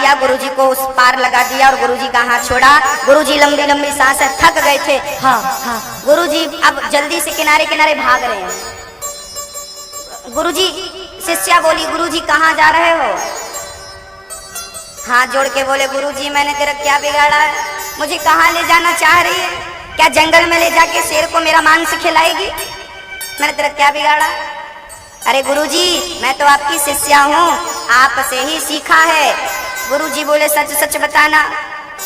दिया, गुरुजी को उस पार लगा दिया और गुरुजी का हाथ छोड़ा। गुरुजी लंबी लंबी सांसें थक गए थे। हाँ हाँ, गुरुजी अब जल्दी से किनारे किनारे भाग रहे हैं। गुरुजी, शिष्या बोली, गुरुजी कहाँ जा रहे हो? हाथ जोड़ के बोले, गुरुजी मैंने तेरा क्या बिगाड़ा है? मुझे कहाँ ले जाना चाह रही है? क्या जंगल में ले जाके शेर को मेरा मांस खिलाएगी? मैंने तेरा क्या बिगाड़ा? अरे गुरुजी, मैं तो आपकी शिष्या हूँ, आपसे ही सीखा है। गुरुजी बोले, सच सच बताना,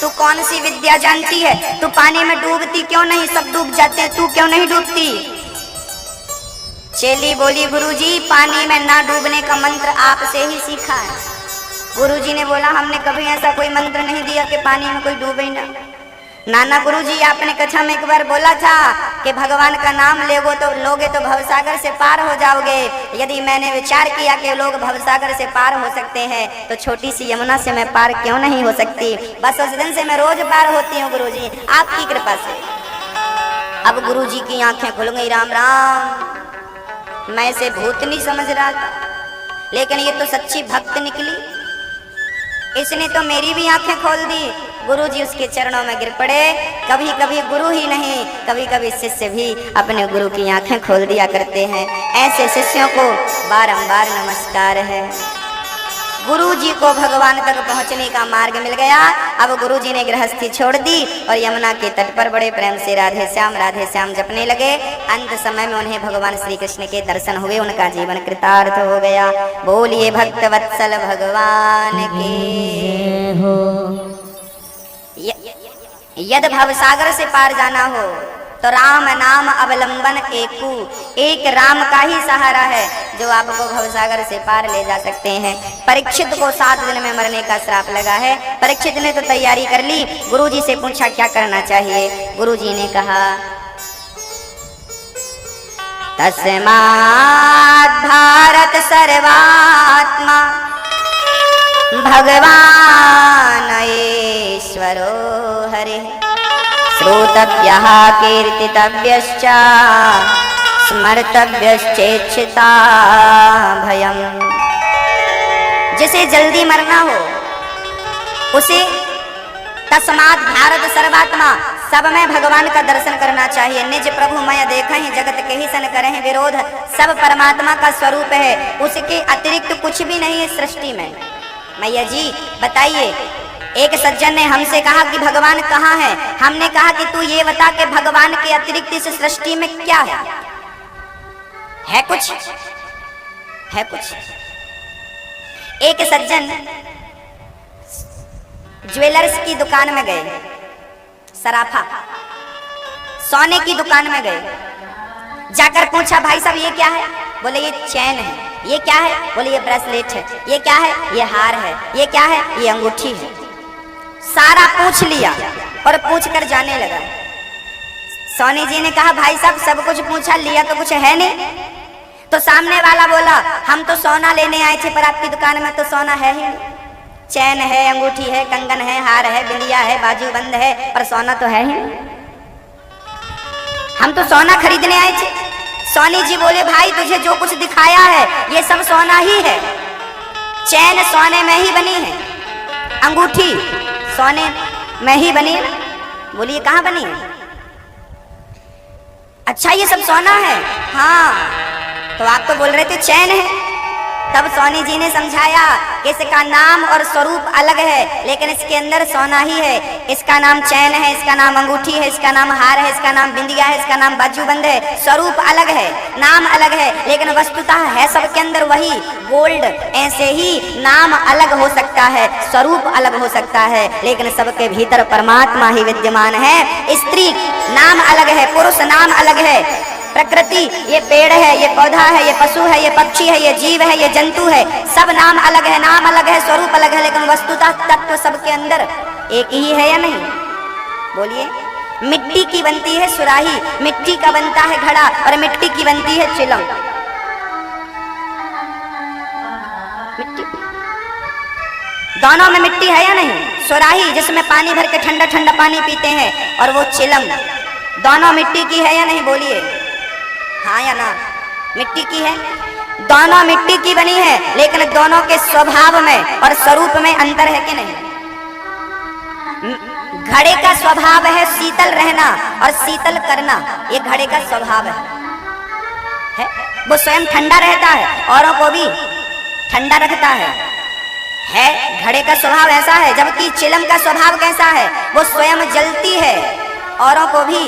तू कौन सी विद्या जानती है? तू पानी में डूबती क्यों नहीं? सब डूब जाते हैं, तू क्यों नहीं डूबती? चेली बोली, गुरुजी पानी में ना डूबने का मंत्र आपसे ही सीखा है। गुरुजी ने बोला, हमने कभी ऐसा कोई मंत्र नहीं दिया कि पानी में कोई डूबे ना। नाना गुरुजी, आपने कथा में एक बार बोला था कि भगवान का नाम लोगे तो भवसागर से पार हो जाओगे। यदि मैंने विचार किया कि लोग भवसागर से पार हो सकते हैं तो छोटी सी यमुना से मैं पार क्यों नहीं हो सकती? बस उस दिन से मैं रोज पार होती हूँ गुरुजी, आपकी कृपा से। अब गुरुजी की आंखें खुल गई। राम राम, मैं इसे भूतनी समझ रहा था, लेकिन ये तो सच्ची भक्त निकली। इसने तो मेरी भी आंखें खोल दी। गुरुजी उसके चरणों में गिर पड़े। कभी कभी गुरु ही नहीं, कभी कभी शिष्य भी अपने गुरु की आंखें खोल दिया करते हैं। ऐसे शिष्यों को बारंबार नमस्कार है। गुरुजी को भगवान तक पहुंचने का मार्ग मिल गया। अब गुरुजी ने गृहस्थी छोड़ दी और यमुना के तट पर बड़े प्रेम से राधे श्याम जपने लगे। अंत समय में उन्हें भगवान श्री कृष्ण के दर्शन हुए, उनका जीवन कृतार्थ हो गया। बोलिए भक्त वत्सल भगवान के हो। यदि भवसागर से पार जाना हो तो राम नाम अवलंबन एक राम का ही सहारा है जो आपको भवसागर से पार ले जा सकते हैं। परीक्षित को 7 दिन में मरने का श्राप लगा है। परीक्षित ने तो तैयारी कर ली। गुरुजी से पूछा क्या करना चाहिए? गुरुजी ने कहा, तस्मात् भारत सर्वात्मा भगवान ईश्वरो हरिः श्रोतव्यः कीर्तितव्यश्च स्मर्तव्यश्चेक्षिता भयम्। जिसे जल्दी मरना हो उसे तस्मात् भारत सर्वात्मा, सब में भगवान का दर्शन करना चाहिए। निज प्रभु मय देखहि जगत के ही सन करहि विरोध। सब परमात्मा का स्वरूप है, उसके अतिरिक्त कुछ भी नहीं है सृष्टि में। मैया जी बताइए, एक सज्जन ने हमसे कहा कि भगवान कहाँ है? हमने कहा कि तू ये बता कि भगवान के अतिरिक्त इस सृष्टि में क्या है? है कुछ? है कुछ? एक सज्जन ज्वेलर्स की दुकान में गए, सराफा सोने की दुकान में गए। जाकर पूछा, भाई साहब ये क्या है? बोले ये चैन है। ये क्या है? बोले ये ब्रेसलेट है। ये क्या है? ये हार है। ये क्या है? ये अंगूठी है। सारा पूछ लिया और पूछ कर जाने लगा। सोनी जी ने कहा, भाई साहब सब कुछ पूछा, लिया तो कुछ है नहीं। तो सामने वाला बोला, हम तो सोना लेने आए थे पर आपकी दुकान में तो सोना है ही नहीं। चैन है, अंगूठी है, कंगन है, हार है, बिंदिया है, बाजूबंद है, पर सोना तो है ही नहीं। हम तो सोना खरीदने आए थे। सोनी जी बोले, भाई तुझे जो कुछ दिखाया है ये सब सोना ही है। चैन सोने में ही बनी है, अंगूठी सोने में ही बनी है। बोलिए कहाँ बनी है? अच्छा ये सब सोना है? हाँ, तो आप तो बोल रहे थे चैन है। तब सोनी जी ने समझाया कि इसका नाम और स्वरूप अलग है, लेकिन इसके अंदर सोना ही है। इसका नाम चैन है, इसका नाम अंगूठी है, इसका नाम हार है, इसका नाम बिंदिया है, इसका नाम बाजूबंद है। स्वरूप अलग है, नाम अलग है, लेकिन वस्तुतः है सबके अंदर वही गोल्ड। ऐसे ही नाम अलग हो सकता है, स्वरूप अलग हो सकता है, लेकिन सबके भीतर परमात्मा ही विद्यमान है। स्त्री नाम अलग है, पुरुष नाम अलग है। प्रकृति ये पेड़ है, ये पौधा है, ये पशु है, ये पक्षी है, ये जीव है, ये जंतु है, सब नाम अलग है, नाम अलग है, स्वरूप अलग है, लेकिन वस्तुतः तत्व सबके अंदर एक ही है या नहीं? बोलिए। मिट्टी की बनती है सुराही, मिट्टी का बनता है घड़ा, और मिट्टी की बनती है चिलम। मिट्टी दोनों में मिट्टी है या नहीं? सुराही जिसमें पानी भर के ठंडा ठंडा पानी पीते हैं, और वो चिलम, दोनों मिट्टी की है या नहीं? बोलिए हाँ या ना? मिट्टी की है। दोनों मिट्टी की बनी है, लेकिन दोनों के स्वभाव में और स्वरूप में अंतर है कि नहीं? घड़े का स्वभाव है शीतल रहना और शीतल करना, ये घड़े का स्वभाव है? वो स्वयं ठंडा रहता है, औरों को भी ठंडा रखता है घड़े का स्वभाव ऐसा है। जबकि चिलम का स्वभाव कैसा है? वो स्वयं जलती है, औरों को भी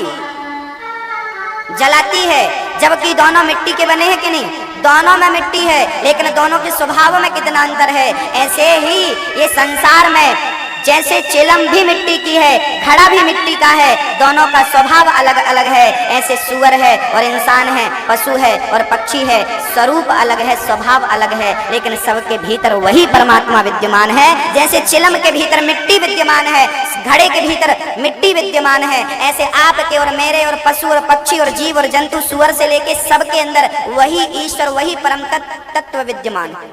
जलाती है। जबकि दोनों मिट्टी के बने हैं कि नहीं? दोनों में मिट्टी है, लेकिन दोनों के स्वभाव में कितना अंतर है। ऐसे ही ये संसार में जैसे चिलम भी मिट्टी की है, घड़ा भी मिट्टी का है, दोनों का स्वभाव अलग अलग है। ऐसे सुअर है और इंसान है, पशु है और पक्षी है, स्वरूप अलग है, स्वभाव अलग है, लेकिन सबके भीतर वही परमात्मा विद्यमान है। जैसे चिलम के भीतर मिट्टी विद्यमान है, घड़े के भीतर मिट्टी विद्यमान है, ऐसे आपके और मेरे और पशु और पक्षी और जीव और जंतु, सुअर से लेके सबके अंदर वही ईश्वर, वही परम तत्व विद्यमान है।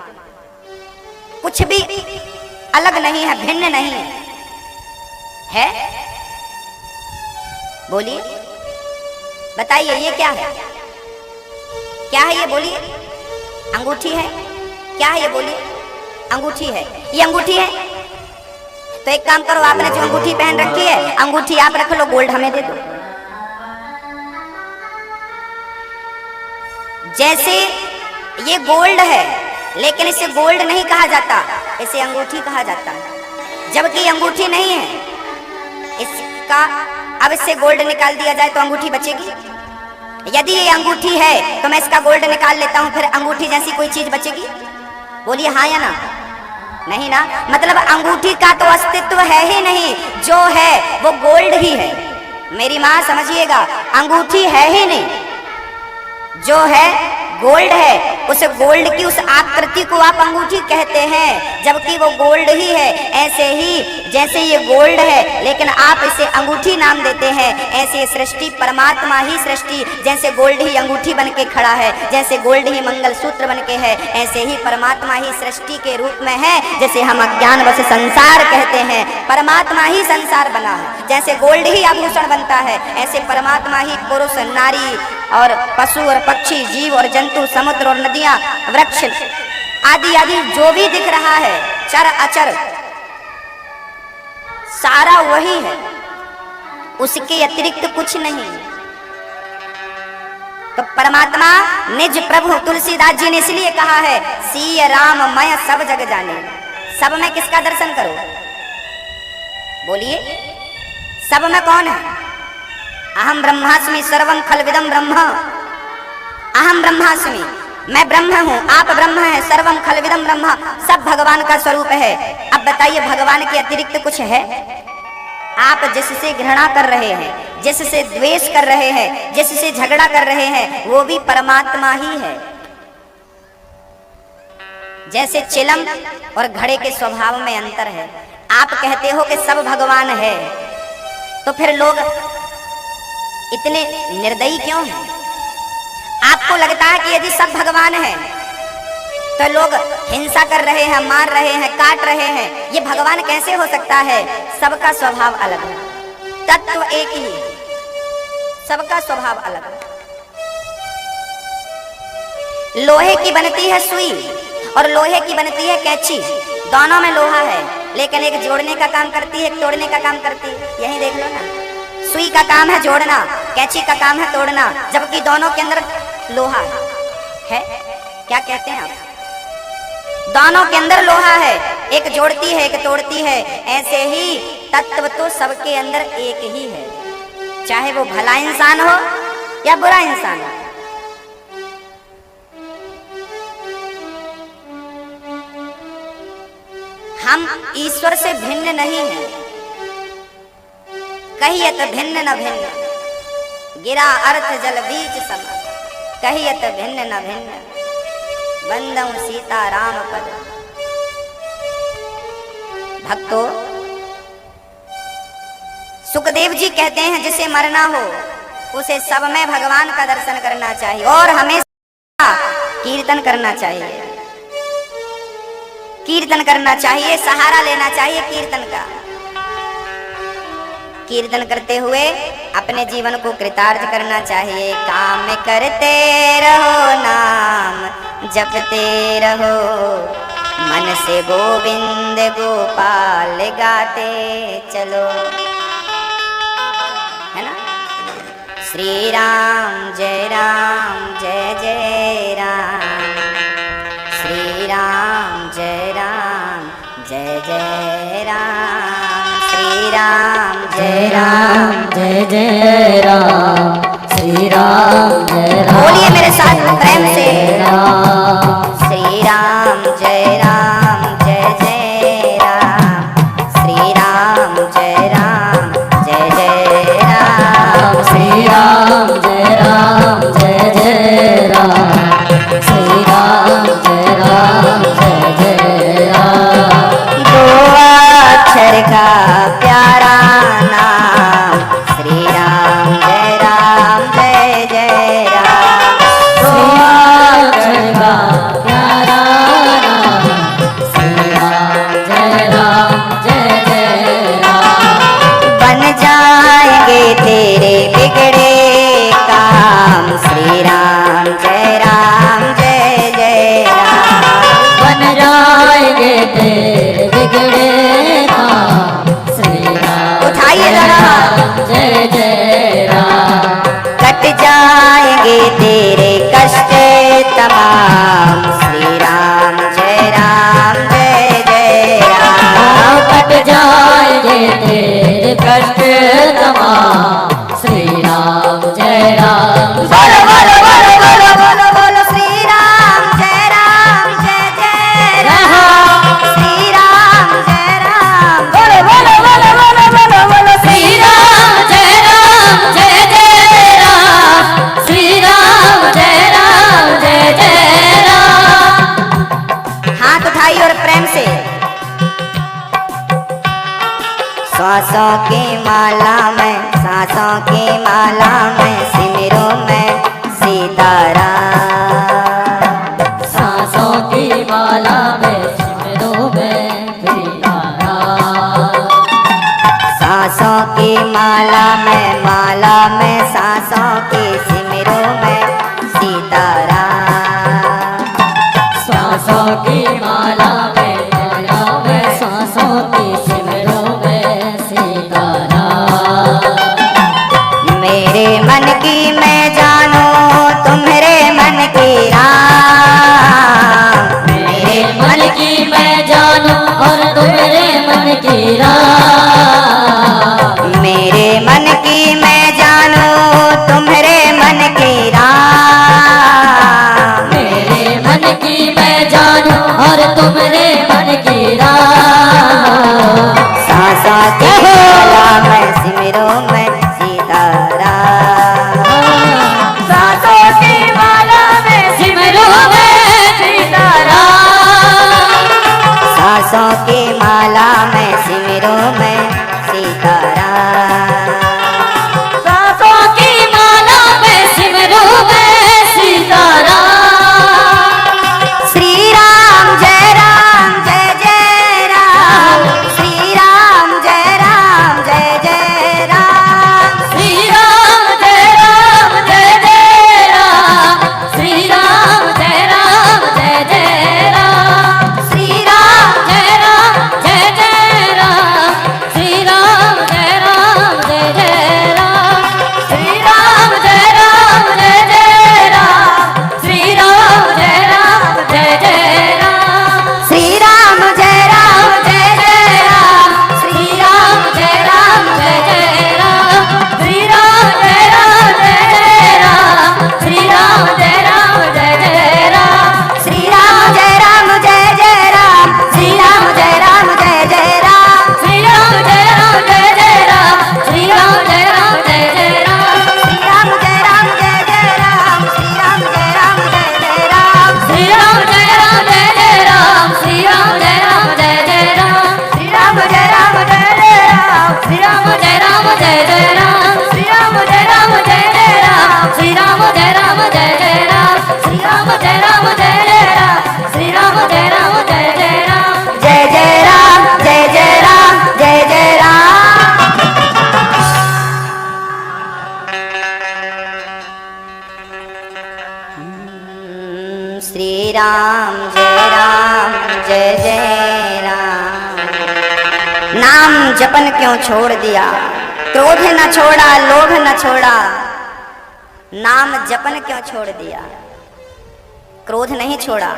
कुछ भी अलग नहीं है, भिन्न नहीं है। बोलिए, बताइए ये क्या है? क्या है ये? बोलिए। अंगूठी है? क्या है ये? बोलिए। अंगूठी है। ये अंगूठी है तो एक काम करो, आपने जो अंगूठी पहन रखी है, अंगूठी आप रख लो, गोल्ड हमें दे दो। जैसे ये गोल्ड है, लेकिन इसे गोल्ड नहीं कहा जाता, इसे अंगूठी कहा जाता है। जबकि अंगूठी नहीं है इसका, अब इससे गोल्ड निकाल दिया जाए तो अंगूठी बचेगी? यदि ये अंगूठी है तो मैं इसका गोल्ड निकाल लेता हूं, फिर अंगूठी जैसी कोई चीज बचेगी? बोलिए हाँ या ना? नहीं ना। मतलब अंगूठी का तो अस्तित्व है ही नहीं, जो है वो गोल्ड ही है। मेरी माँ समझिएगा, अंगूठी है ही नहीं, जो है गोल्ड है। उस गोल्ड की उस आकृति को आप अंगूठी कहते हैं, जबकि वो गोल्ड ही है। ऐसे ही जैसे ये गोल्ड है, लेकिन आप इसे अंगूठी नाम देते हैं, ऐसे सृष्टि परमात्मा ही सृष्टि, जैसे गोल्ड ही अंगूठी बन के खड़ा है, जैसे गोल्ड ही मंगलसूत्र बन के है, ऐसे ही परमात्मा ही सृष्टि के रूप में है। जैसे हम अज्ञान वश संसार कहते हैं, परमात्मा ही संसार बना है। जैसे गोल्ड ही आभूषण बनता है, ऐसे परमात्मा ही पुरुष, नारी और पशु और पक्षी, जीव और जंतु, समुद्र और नदियां, वृक्ष आदि आदि जो भी दिख रहा है, चर अचर, सारा वही है, उसके अतिरिक्त कुछ नहीं। तो परमात्मा निज प्रभु तुलसीदास जी ने इसलिए कहा है, सीय राम मय सब जग जाने। सब में किसका दर्शन करो? बोलिए, सब में कौन है? अहम ब्रह्मास्मि सर्वं खलविदं ब्रह्म। अहम ब्रह्मास्मि, मैं ब्रह्म हूँ, आप ब्रह्म हैं, सर्वं खलविदं ब्रह्म, सब भगवान का स्वरूप है। अब बताइए, भगवान के अतिरिक्त कुछ है? आप जिससे घृणा कर रहे हैं, जिससे द्वेष कर रहे हैं, जिससे झगड़ा कर रहे हैं, वो भी परमात्मा ही है। जैसे चिलम और घड़े के स्वभाव में अंतर है। आप कहते हो कि सब भगवान है, तो फिर लोग इतने निर्दयी क्यों हैं? आपको लगता है कि यदि सब भगवान हैं तो लोग हिंसा कर रहे हैं, मार रहे हैं, काट रहे हैं, ये भगवान कैसे हो सकता है? सबका स्वभाव अलग है, तत्व एक ही, सबका स्वभाव अलग है। लोहे की बनती है सुई और लोहे की बनती है कैंची, दोनों में लोहा है, लेकिन एक जोड़ने का काम करती है, एक तोड़ने का काम करती है। यही देख लो ना, सुई का काम है जोड़ना, कैंची का काम है तोड़ना, जबकि दोनों के अंदर लोहा है। क्या कहते हैं आप? दोनों के अंदर लोहा है, एक जोड़ती है, एक तोड़ती है। ऐसे ही तत्व तो सबके अंदर एक ही है, चाहे वो भला इंसान हो या बुरा इंसान हो। हम ईश्वर से भिन्न नहीं हैं। कहिए तो भिन्न न भिन्न, गिरा अर्थ जल बीच सम, कहिए तो भिन्न न भिन्न, बंदऊ सीता राम पद। भक्तों, सुखदेव जी कहते हैं, जिसे मरना हो उसे सब में भगवान का दर्शन करना चाहिए और हमेशा कीर्तन करना चाहिए, कीर्तन करना चाहिए, सहारा लेना चाहिए कीर्तन का। कीर्तन करते हुए अपने जीवन को कृतार्थ करना चाहिए। काम करते रहो, नाम जपते रहो, मन से गोविंद गोपाल गाते चलो, है ना। श्री राम जय जय राम, श्री राम जय जय राम, श्री राम जय जय राम, श्री राम जय राम। बोलिए मेरे साथ प्रेम से, श्री राम जय जय राम, श्री राम जय जय राम, श्री राम जय जय राम, श्री राम जय राम। दो अक्षर का प्यारा नाम, श्री राम जय जय राम। दो अक्षर का प्यारा नाम, श्री राम जय राम। बन जाएंगे तेरे बिगड़े काम, श्री राम जय जय राम। बन जाएंगे तेरे बिगड़े काम, श्री राम उठाइए जरा, जय राम। कट जाएंगे तेरे कष्ट तमाम, श्री राम जय जय राम। कट जाएंगे तेरे कष्ट तमाम, श्री राम जय राम। बोलो बोलो बोलो बोलो बोलो बोलो, श्री राम जय जय राम, श्री राम जय राम। बोलो बोलो बोलो बोलो बोलो बोलो, श्री राम जय राम, श्री राम जय राम। हाथ उठाइए और प्रेम से। सांसों की माला में, सांसों की माला में सिमरो में सीताराम। सांसों की माला में सिमरो में सीताराम। सांसों की माला में सांसों की सिमरो में सीताराम। सांसों की माला में सांसों की सिमरो में सीताराम। मेरे मन की मैं जानू, तुम्हारे मन की राम। मेरे मन की मैं जानू और तुम्हारे मन की राम। मेरे मन की मैं जानू, तुम्हारे मन की राम। मेरे मन की मैं जानू और तुम्हारे मन की राम। सांसों की माला में सिमरो में सीताराम। सांसों की माला में सिमरो में सीताराम। सांसों की माला में सिमरो में सीताराम। सांसों की माला में सिमरो में सीताराम। श्री राम जय जय राम, नाम जपन क्यों छोड़ दिया, क्रोध न छोड़ा, लोभ न छोड़ा, नाम जपन क्यों छोड़ दिया। क्रोध नहीं छोड़ा,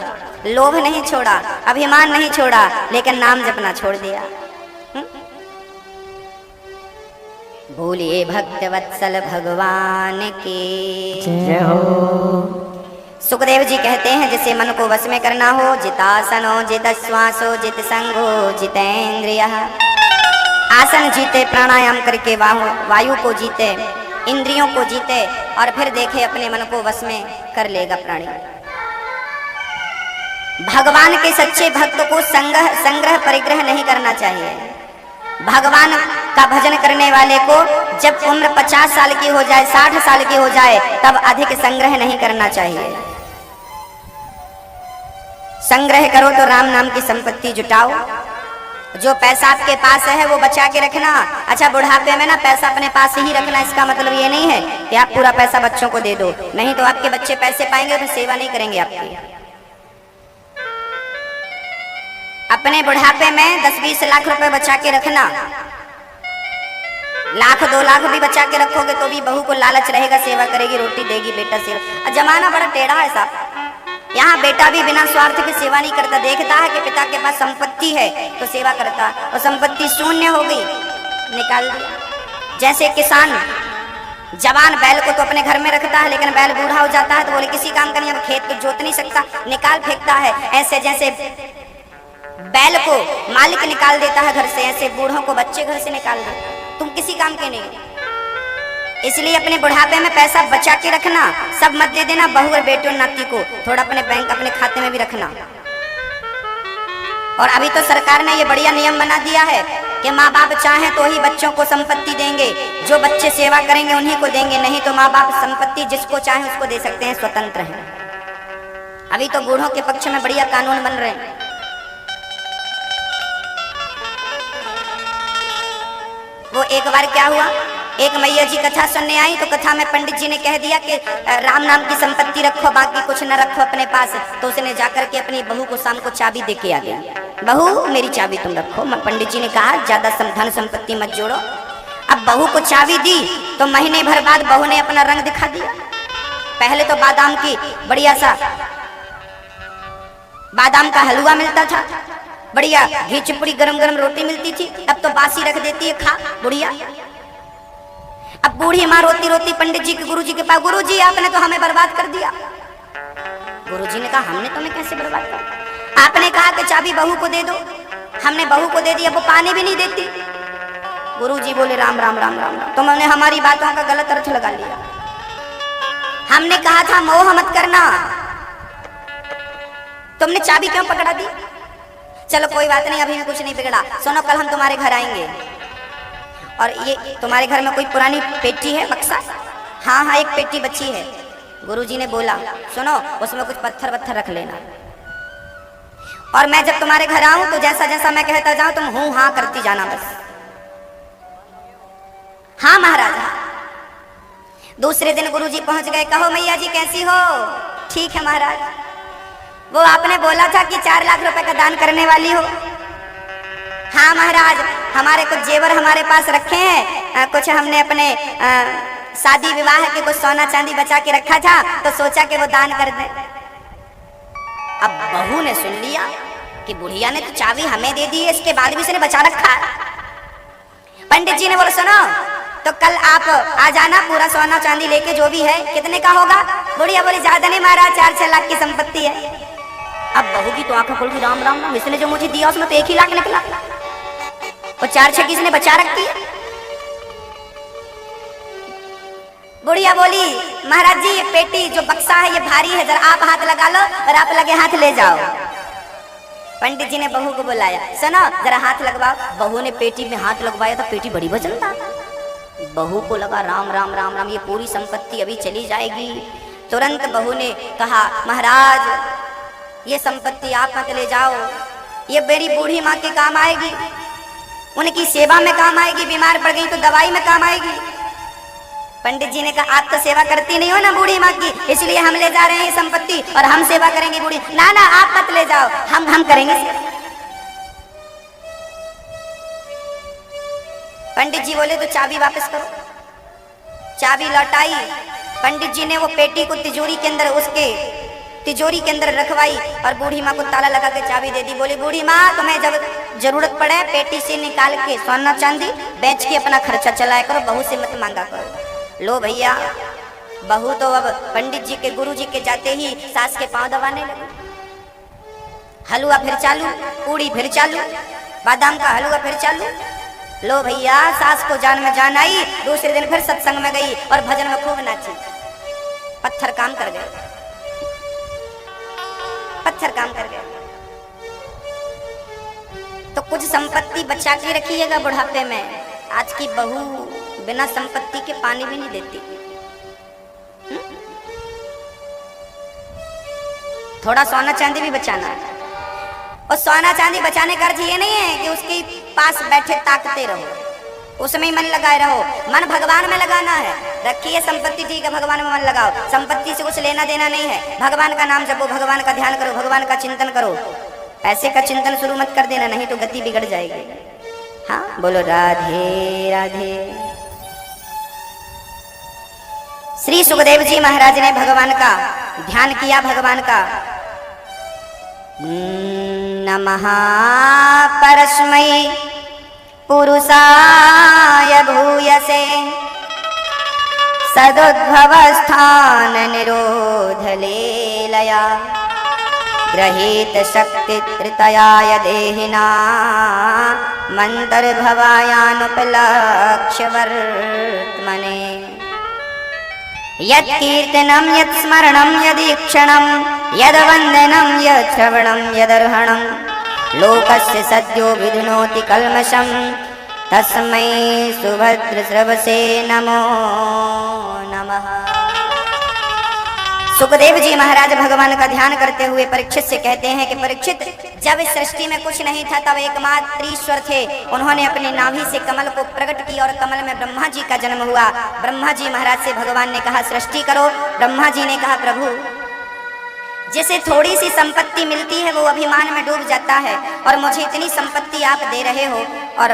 लोभ नहीं छोड़ा, अभिमान नहीं छोड़ा, लेकिन नाम जपना छोड़ दिया। बोलिए भक्त वत्सल भगवान की जय हो। सुखदेव जी कहते हैं जिसे मन को वश में करना हो, जितासनो जित श्वासो जित संगो जितेंद्रिय। आसन जीते, प्राणायाम करके वायु को जीते, इंद्रियों को जीते और फिर देखे अपने मन को वश में कर लेगा प्राणी। भगवान के सच्चे भक्त को संग्रह परिग्रह नहीं करना चाहिए। भगवान का भजन करने वाले को जब उम्र 50 साल की हो जाए, 60 साल की हो जाए, तब अधिक संग्रह नहीं करना चाहिए। संग्रह करो तो राम नाम की संपत्ति जुटाओ। जो पैसा आपके पास है वो बचा के रखना। अच्छा, बुढ़ापे में ना पैसा अपने पास ही रखना, इसका मतलब ये नहीं है कि आप पूरा पैसा बच्चों को दे दो, नहीं तो आपके बच्चे पैसे पाएंगे तो सेवा नहीं करेंगे आपकी। अपने बुढ़ापे में 10-20 लाख रुपए बचा के रखना। लाख 2 लाख भी बचा के रखोगे तो भी बहू को लालच रहेगा, सेवा करेगी, रोटी देगी, बेटा सेवा। जमाना बड़ा टेढ़ा है साहब। यहाँ बेटा भी बिना स्वार्थ की सेवा नहीं करता, देखता है कि पिता के पास संपत्ति है तो सेवा करता, और संपत्ति शून्य हो गई, निकाल दिया। जैसे किसान जवान बैल को तो अपने घर में रखता है, लेकिन बैल बूढ़ा हो जाता है तो बोले किसी काम का नहीं, अब खेत तो जोत नहीं सकता, निकाल फेंकता है। ऐसे जैसे बैल को मालिक निकाल देता है घर से, ऐसे बूढ़ों को बच्चे घर से निकाल देते, तुम किसी काम के नहीं। इसलिए अपने बुढ़ापे में पैसा बचा के रखना, सब मत दे देना बहू और बेटे और नाती को, थोड़ा अपने बैंक अपने खाते में भी रखना। और अभी तो सरकार ने ये बढ़िया नियम बना दिया है कि माँ बाप चाहें तो ही बच्चों को संपत्ति देंगे, जो बच्चे सेवा करेंगे उन्हीं को देंगे, नहीं तो माँ बाप संपत्ति जिसको चाहे उसको दे सकते हैं, स्वतंत्र हैं। अभी तो बूढ़ों के पक्ष में बढ़िया कानून बन रहे हैं। वो एक बार क्या हुआ, एक मैया जी कथा सुनने आई तो कथा में पंडित जी ने कह दिया कि राम नाम की संपत्ति रखो, बाकी कुछ न रखो अपने पास। तो उसने जाकर के अपनी बहू को शाम को चाबी दे के आ गया, बहू मेरी चाबी तुम रखो। पंडित जी ने कहा ज्यादा धन संपत्ति मत जोड़ो। अब बहू को चाबी दी तो महीने भर बाद बहू ने अपना रंग दिखा दिया। पहले तो बादाम की बढ़िया सा बादाम का हलवा मिलता था, बढ़िया घी चिपड़ी गरम गरम रोटी मिलती थी, अब तो बासी रख देती है, खा बुढ़िया। अब बूढ़ी माँ रोती रोती पंडित जी के गुरु जी के पास, गुरु जी आपने तो हमें बर्बाद कर दिया। गुरु जी ने कहा हमने तुम्हें कैसे बर्बाद कर, आपने कहा कि चाबी बहू को दे दो, हमने बहू को दे दिया, वो पानी भी नहीं देती। गुरु जी बोले राम राम राम राम राम, तुमने हमारी बातों का गलत अर्थ लगा लिया। हमने कहा था मोह मत करना, तुमने चाबी क्यों पकड़ा दी। चलो कोई बात नहीं, अभी में कुछ नहीं बिगड़ा। सुनो, कल हम तुम्हारे घर आएंगे और ये तुम्हारे घर में कोई पुरानी पेटी है, बक्सा? हाँ हाँ, एक पेटी बची है। गुरुजी ने बोला सुनो, उसमें कुछ पत्थर वत्थर रख लेना, और मैं जब तुम्हारे घर आऊं तो जैसा जैसा मैं कहता जाऊं तुम हूं हाँ करती जाना बस। हाँ महाराज हाँ। दूसरे दिन गुरुजी पहुंच गए, कहो मैया जी कैसी हो? ठीक है महाराज। वो आपने बोला था कि 4 लाख रुपए का दान करने वाली हो। हाँ महाराज, हमारे कुछ जेवर हमारे पास रखे हैं, कुछ हमने अपने शादी विवाह के कुछ सोना चांदी बचा के रखा था, तो सोचा कि वो दान कर दे। अब बहू ने सुन लिया कि बुढ़िया ने तो चाबी हमें दे दी है, इसके बाद भी इसने बचा रखा। पंडित जी ने बोला सुनो, तो कल आप आ जाना, पूरा सोना चांदी लेके, जो भी है। कितने का होगा? बुढ़िया बोली ज्यादा नहीं महाराज, 4-6 लाख की संपत्ति है। अब बहू की तो आंखें खुल गई, राम राम राम, इसने जो मुझे दिया उसमें तो 1 ही लाख निकला, और 4-6 की इसने बचा रखी है। बुढ़िया बोली महाराज जी ये पेटी जो बक्सा है ये भारी है, जरा आप हाथ लगा लो और आप लगे हाथ ले जाओ। पंडित जी ने बहू को बुलाया, सुनो जरा हाथ लगवाओ। बहू ने पेटी में हाथ लगवाया तो पेटी बड़ी वजन था। बहू को लगा राम राम राम राम, ये पूरी संपत्ति अभी चली जाएगी। तुरंत बहू ने कहा महाराज ये संपत्ति आप मत ले जाओ, ये मेरी बूढ़ी माँ के काम आएगी, उनकी सेवा में काम आएगी, बीमार पड़ गई तो दवाई में काम आएगी। पंडित जी ने कहा आप तो सेवा करती नहीं हो ना बूढ़ी माँ की, इसलिए हम ले जा रहे हैं ये संपत्ति और हम सेवा करेंगे बूढ़ी। ना ना आप मत ले जाओ, हम करेंगे। पंडित जी बोले तो चाबी वापस करो। चाबी लौटाई, पंडित जी ने वो पेटी को तिजोरी के अंदर, उसके तिजोरी के अंदर रखवाई और बूढ़ी माँ को ताला लगा के चाबी दे दी। बोली बूढ़ी माँ तुम्हें जब जरूरत पड़े पेटी से निकाल के सोना चांदी बेच के अपना खर्चा चलाया करो, बहू से मत मांगा करो। लो भैया, बहू तो अब पंडित जी के, गुरु जी के जाते ही सास के पांव दबाने लगी। हलवा फिर चालू, पूड़ी फिर चालू, बादाम का हलवा फिर चालू। लो भैया, सास को जान में जान आई। दूसरे दिन फिर सत्संग में गई और भजन में खूब नाची। पत्थर काम कर गए, पत्थर काम कर गए। तो कुछ संपत्ति बचा के रखिएगा बुढ़ापे में। आज की बहू बिना संपत्ति के पानी भी नहीं देती। थोड़ा सोना चांदी भी बचाना है। और सोना चांदी बचाने का अर्थ ये नहीं है कि उसके पास बैठे ताकते रहो, उसमें ही मन लगाए रहो। मन भगवान में लगाना है। रखिए संपत्ति ठीक है, भगवान में मन लगाओ। संपत्ति से कुछ लेना देना नहीं है। भगवान का नाम जपो, भगवान का ध्यान करो, भगवान का चिंतन करो। पैसे का चिंतन शुरू मत कर देना, नहीं तो गति बिगड़ जाएगी। हाँ बोलो राधे राधे। श्री सुखदेव जी महाराज ने भगवान का ध्यान किया। भगवान का नमः परस्मै पुरुषाय भूयसे सदुद्भवस्थान निरोध लीलया गृहीत शक्ति त्रितयाय देहिना मन्तर्भवायानुपलक्ष्य वर्त्मने यत् कीर्तनं यत् स्मरणं यदीक्षणं यद्वन्दनं यत् श्रवणं यदर्हणं लोकस्य सद्यो विधुनोति कल्मषं तस्मै सुभद्रश्रवसे नमो नमः। सुखदेव जी महाराज भगवान का ध्यान करते हुए परीक्षित से कहते हैं कि परीक्षित, जब इस सृष्टि में कुछ नहीं था तब एकमात्र ईश्वर थे। उन्होंने अपनी नाभि से कमल को प्रकट किया और कमल में ब्रह्मा जी का जन्म हुआ। ब्रह्मा जी महाराज से भगवान ने कहा सृष्टि करो। ब्रह्मा जी ने कहा प्रभु, जिसे थोड़ी सी संपत्ति मिलती है वो अभिमान में डूब जाता है, और मुझे इतनी संपत्ति आप दे रहे हो और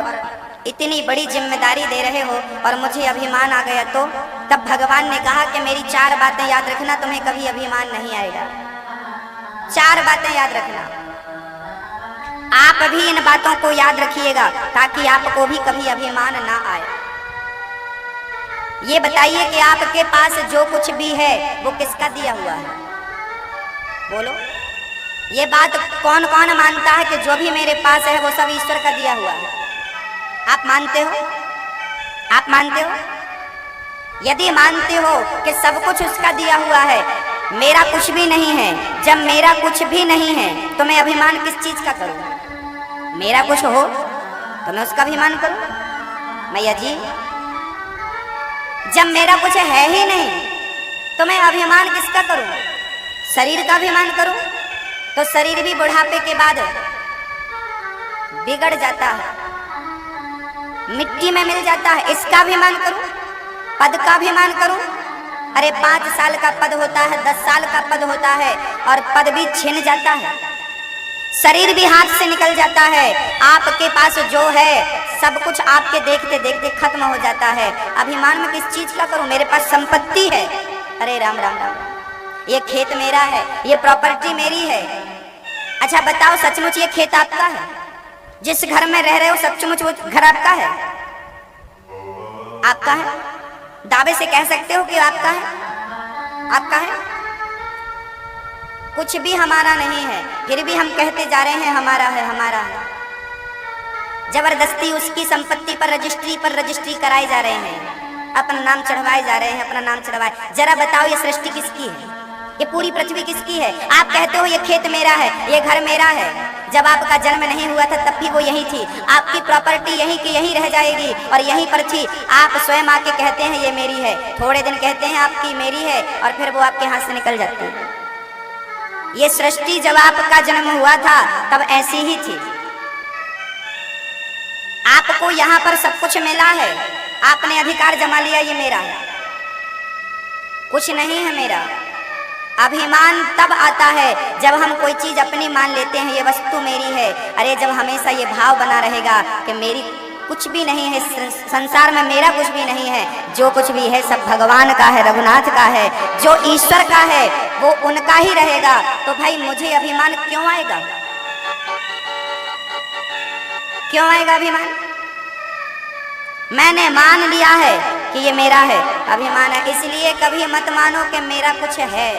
इतनी बड़ी जिम्मेदारी दे रहे हो और मुझे अभिमान आ गया। तो तब भगवान ने कहा कि मेरी 4 बातें याद रखना, तुम्हें कभी अभिमान नहीं आएगा। 4 बातें याद रखना। आप भी इन बातों को याद रखिएगा ताकि आपको भी कभी अभिमान ना आए। ये बताइए कि आपके पास जो कुछ भी है वो किसका दिया हुआ है? बोलो, ये बात कौन कौन मानता है कि जो भी मेरे पास है वो सब ईश्वर का दिया हुआ है? आप मानते हो? आप मानते हो? यदि मानते हो कि सब कुछ उसका दिया हुआ है, मेरा कुछ भी नहीं है, जब मेरा कुछ भी नहीं है तो मैं अभिमान किस चीज का करूं? मेरा कुछ हो तो मैं उसका अभिमान करूं। मैया जी, जब मेरा कुछ है ही नहीं तो मैं अभिमान किसका करूं? शरीर का अभिमान करूं तो शरीर भी बुढ़ापे के बाद बिगड़ जाता है, मिट्टी में मिल जाता है। इसका अभिमान करूं? पद का अभिमान करूं? अरे 5 साल का पद होता है, 10 साल का पद होता है और पद भी छिन जाता है, शरीर भी हाथ से निकल जाता है। आपके पास जो है सब कुछ आपके देखते देखते खत्म हो जाता है। अभिमान में किस चीज का करूं? मेरे पास संपत्ति है, अरे राम राम राम, ये खेत मेरा है, ये प्रॉपर्टी मेरी है। अच्छा बताओ, सचमुच ये खेत आपका है? जिस घर में रह रहे हो सचमुच वो घर आपका है? आपका है? दावे से कह सकते हो कि आपका है? आपका है? कुछ भी हमारा नहीं है, फिर भी हम कहते जा रहे हैं हमारा है, हमारा है। जबरदस्ती उसकी संपत्ति पर रजिस्ट्री कराए जा रहे हैं, अपना नाम चढ़वाए जा रहे हैं, अपना नाम चढ़वाए। जरा बताओ, ये सृष्टि किसकी है? ये पूरी पृथ्वी किसकी है? आप कहते हो ये खेत मेरा है, ये घर मेरा है। जब आपका जन्म नहीं हुआ था तब भी वो यही थी। आपकी प्रॉपर्टी यहीं की यहीं रह जाएगी और यहीं पर थी। आप स्वयं आके कहते हैं ये मेरी है, थोड़े दिन कहते हैं आपकी मेरी है और फिर वो आपके हाथ से निकल जाती है। ये सृष्टि जब आपका जन्म हुआ था तब ऐसी ही थी। आपको यहाँ पर सब कुछ मिला है, आपने अधिकार जमा लिया ये मेरा है। कुछ नहीं है मेरा। अभिमान तब आता है जब हम कोई चीज अपनी मान लेते हैं, ये वस्तु मेरी है। अरे जब हमेशा ये भाव बना रहेगा कि मेरी कुछ भी नहीं है संसार में, मेरा कुछ भी नहीं है। जो कुछ भी है सब भगवान का है, रघुनाथ का है। जो ईश्वर का है वो उनका ही रहेगा। तो भाई मुझे अभिमान क्यों आएगा? क्यों आएगा अभिमान? मैंने मान लिया है कि ये मेरा है, अभिमान है। इसलिए कभी मत मानो कि मेरा कुछ है।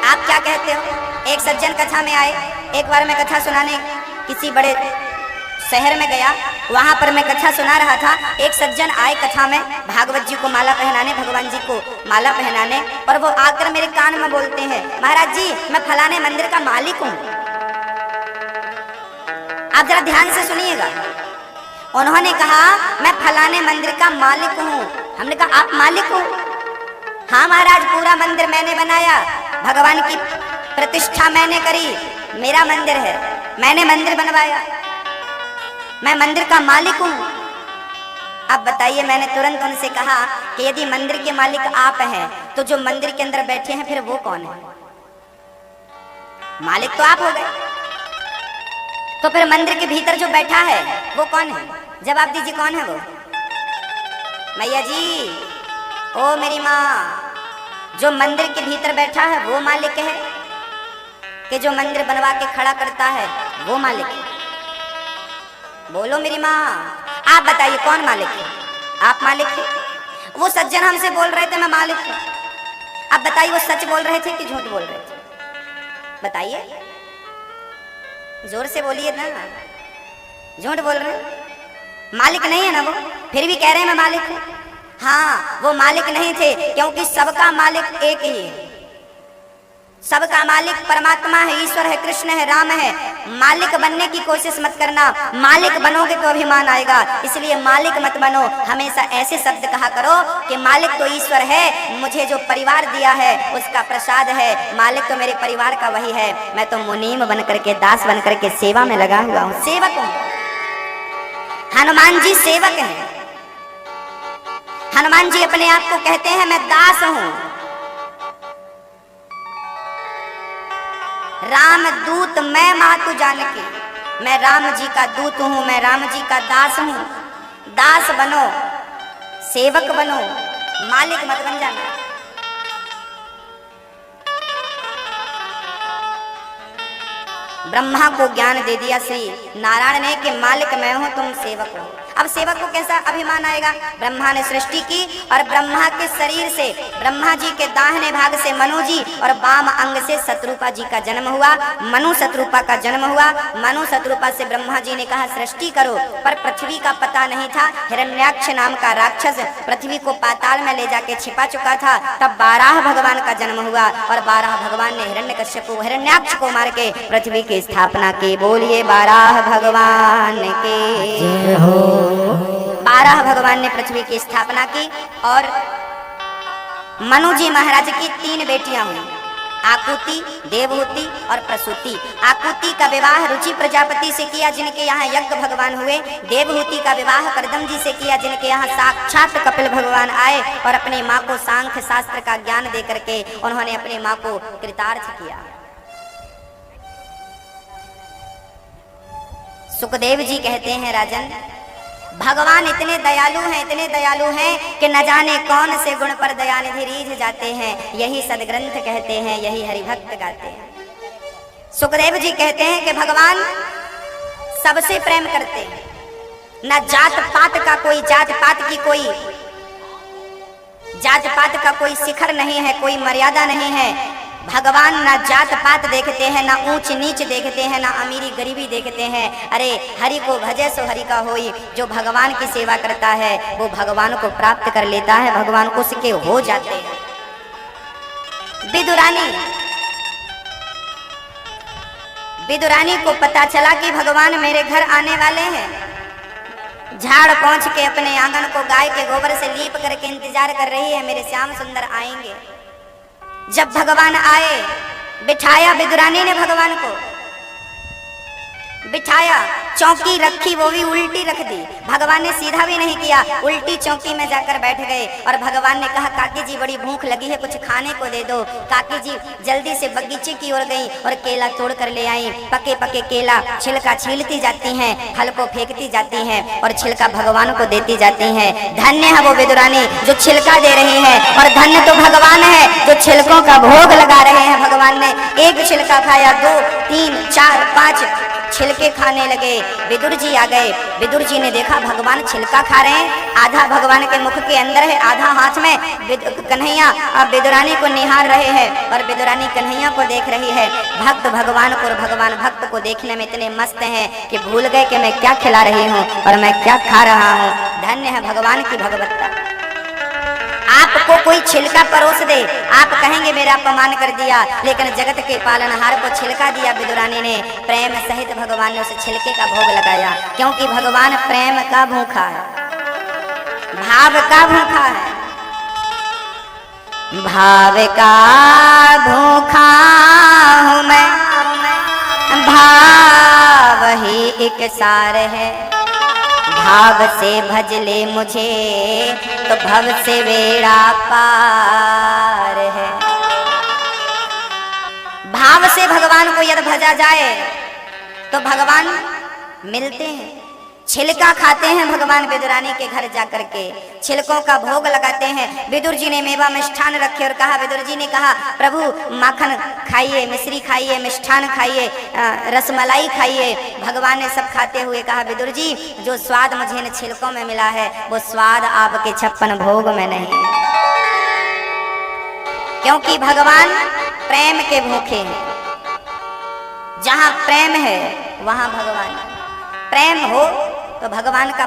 आप क्या कहते हो? एक सज्जन कथा में आए। एक बार मैं कथा सुनाने किसी बड़े शहर में गया, वहां पर मैं कथा सुना रहा था। एक सज्जन आए कथा में भागवत जी को माला पहनाने, भगवान जी को माला पहनाने, और वो आकर मेरे कान में बोलते हैं, महाराज जी मैं फलाने मंदिर का मालिक हूं। आप जरा ध्यान से सुनिएगा। उन्होंने कहा मैं फलाने मंदिर का मालिक हूं। हमने कहा आप मालिक हो? हाँ महाराज, पूरा मंदिर मैंने बनाया, भगवान की प्रतिष्ठा मैंने करी, मेरा मंदिर है, मैंने मंदिर बनवाया, मैं मंदिर का मालिक हूं। अब बताइए, मैंने तुरंत उनसे कहा कि यदि मंदिर के मालिक आप हैं तो जो मंदिर के अंदर बैठे हैं फिर वो कौन है? मालिक तो आप हो गए, तो फिर मंदिर के भीतर जो बैठा है वो कौन है? जवाब दीजिए, कौन है वो? मैया जी, ओ मेरी माँ, जो मंदिर के भीतर बैठा है वो मालिक है कि जो मंदिर बनवा के खड़ा करता है वो मालिक है? बोलो मेरी माँ, आप बताइए कौन मालिक है? आप मालिक है? वो सज्जन हमसे बोल रहे थे मैं मालिक हूं। अब बताइए वो सच बोल रहे थे कि झूठ बोल रहे थे? बताइए, जोर से बोलिए ना। झूठ बोल रहे हैं, मालिक नहीं है ना वो, फिर भी कह रहे हैं मैं मालिक हूं। हाँ, वो मालिक नहीं थे, क्योंकि सबका मालिक एक ही है। सबका मालिक परमात्मा है, ईश्वर है, कृष्ण है, राम है। मालिक बनने की कोशिश मत करना, मालिक बनोगे तो अभिमान आएगा। इसलिए मालिक मत बनो, हमेशा ऐसे शब्द कहा करो कि मालिक तो ईश्वर है, मुझे जो परिवार दिया है उसका प्रसाद है, मालिक तो मेरे परिवार का वही है। मैं तो मुनीम बन करके, दास बन करके सेवा में लगा हुआ हूँ, सेवक हूँ। हनुमान जी सेवक हैं। हनुमान जी अपने आप को कहते हैं मैं दास हूं। राम दूत मैं मातु जानकी, मैं राम जी का दूत हूं, मैं राम जी का दास हूं। दास बनो, सेवक बनो, मालिक मत बन जाना। ब्रह्मा को ज्ञान दे दिया श्री नारायण ने कि मालिक मैं हूं, तुम सेवक हो। अब सेवक को कैसा अभिमान आएगा? ब्रह्मा ने सृष्टि की और ब्रह्मा के शरीर से, ब्रह्मा जी के दाहिने भाग से मनु जी और वाम अंग से शत्रुपा जी का जन्म हुआ। मनु शत्रुपा का जन्म हुआ। मनु शत्रुपा से ब्रह्मा जी ने कहा सृष्टि करो, पर पृथ्वी का पता नहीं था। हिरण्याक्ष नाम का राक्षस पृथ्वी को पाताल में ले जाके छिपा चुका था। तब 12 भगवान का जन्म हुआ और 12 भगवान ने हिरण्यकश्यप को, हिरण्याक्ष को मार के पृथ्वी की स्थापना की। बोलिए 12 भगवान के जय हो। 12 भगवान ने पृथ्वी की स्थापना की और मनु जी महाराज की 3 बेटियां हुई, आकुति, देवहूति और प्रसूति। आकुति का विवाह रुचि प्रजापति से किया, जिनके यहाँ यज्ञ भगवान हुए। देवहूति का विवाह करदम जी से किया, जिनके यहाँ साक्षात कपिल भगवान आए और अपनी माँ को सांख्य शास्त्र का ज्ञान दे करके उन्होंने अपनी माँ को कृतार्थ किया। सुखदेव जी कहते हैं राजन, भगवान इतने दयालु हैं, इतने दयालु हैं कि न जाने कौन से गुण पर दयानिधि रीझ जाते हैं। यही सदग्रंथ कहते हैं, यही हरिभक्त गाते हैं। सुखदेव जी कहते हैं कि भगवान सबसे प्रेम करते हैं, न जात पात का कोई, जात पात की कोई, जात पात का कोई शिखर नहीं है, कोई मर्यादा नहीं है। भगवान ना जात पात देखते हैं, ना ऊंच नीच देखते हैं, ना अमीरी गरीबी देखते हैं। अरे हरि को भजे सो हरि का होई। जो भगवान की सेवा करता है वो भगवान को प्राप्त कर लेता है, भगवान को उसके हो जाते हैं। विदुरानी को पता चला कि भगवान मेरे घर आने वाले हैं। झाड़ पहुंच के अपने आंगन को गाय के गोबर से लीप करके इंतजार कर रही है, मेरे श्याम सुंदर आएंगे। जब भगवान आए, बिठाया विदुरानी ने भगवान को, बिठाया चौकी रखी वो भी उल्टी रख दी। भगवान ने सीधा भी नहीं किया, उल्टी चौकी में जाकर बैठ गए। और भगवान ने कहा काकी जी बड़ी भूख लगी है, कुछ खाने को दे दो। काकी जी जल्दी से बगीचे की ओर गई और केला तोड़ कर ले आई। पके पके केला छिलका छीलती जाती हैं, फल को फेंकती जाती हैं और छिलका भगवान को देती जाती हैं। धन्य है वो विदुरानी जो छिलका दे रही है, और धन्य तो भगवान है जो छिलकों का भोग लगा रहे हैं। भगवान ने एक छिलका खाया, 2 3 4 5 छिलके खाने लगे। विदुर जी आ गए। विदुर जी ने देखा भगवान छिलका खा रहे हैं, आधा भगवान के मुख के अंदर है, आधा हाथ में। कन्हैया अब विदुरानी को निहार रहे हैं और विदुरानी कन्हैया को देख रही है। भक्त भगवान को और भगवान भक्त को देखने में इतने मस्त हैं कि भूल गए कि मैं क्या खिला रही हूँ और मैं क्या खा रहा हूँ। धन्य है भगवान की भगवत्ता। आपको कोई छिलका परोस दे, आप कहेंगे मेरा अपमान कर दिया, लेकिन जगत के पालनहार को छिलका दिया विदुरानी ने। प्रेम सहित भगवान ने उस छिलके का भोग लगाया, क्योंकि भगवान प्रेम का भूखा है, भाव का भूखा है। भाव का भूखा हूँ मैं, भाव ही एक सार है। भाव से भज ले मुझे तो भव से बेड़ा पार है। भाव से भगवान को यदि भजा जाए तो भगवान मिलते हैं। छिलका खाते हैं भगवान विदुरानी के घर जाकर के, छिलकों का भोग लगाते हैं। विदुर जी ने मेवा मिष्ठान रखे और कहा, विदुर जी ने कहा प्रभु माखन खाइए, मिश्री खाइए, मिष्ठान खाइए, रसमलाई खाइए। भगवान ने सब खाते हुए कहा विदुर जी जो स्वाद मुझे इन छिलकों में मिला है वो स्वाद आपके 56 भोग में नहीं है, क्योंकि भगवान प्रेम के भूखे हैं। जहां प्रेम है वहां भगवान है। प्रेम हो तो भगवान का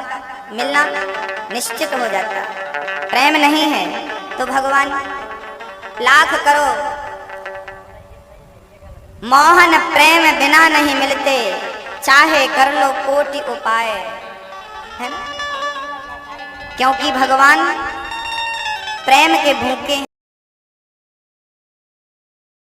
मिलना निश्चित हो जाता। प्रेम नहीं है तो भगवान लाख करो मोहन प्रेम बिना नहीं मिलते, चाहे कर लो कोटि उपाय, है ना। क्योंकि भगवान प्रेम के भूखे हैं।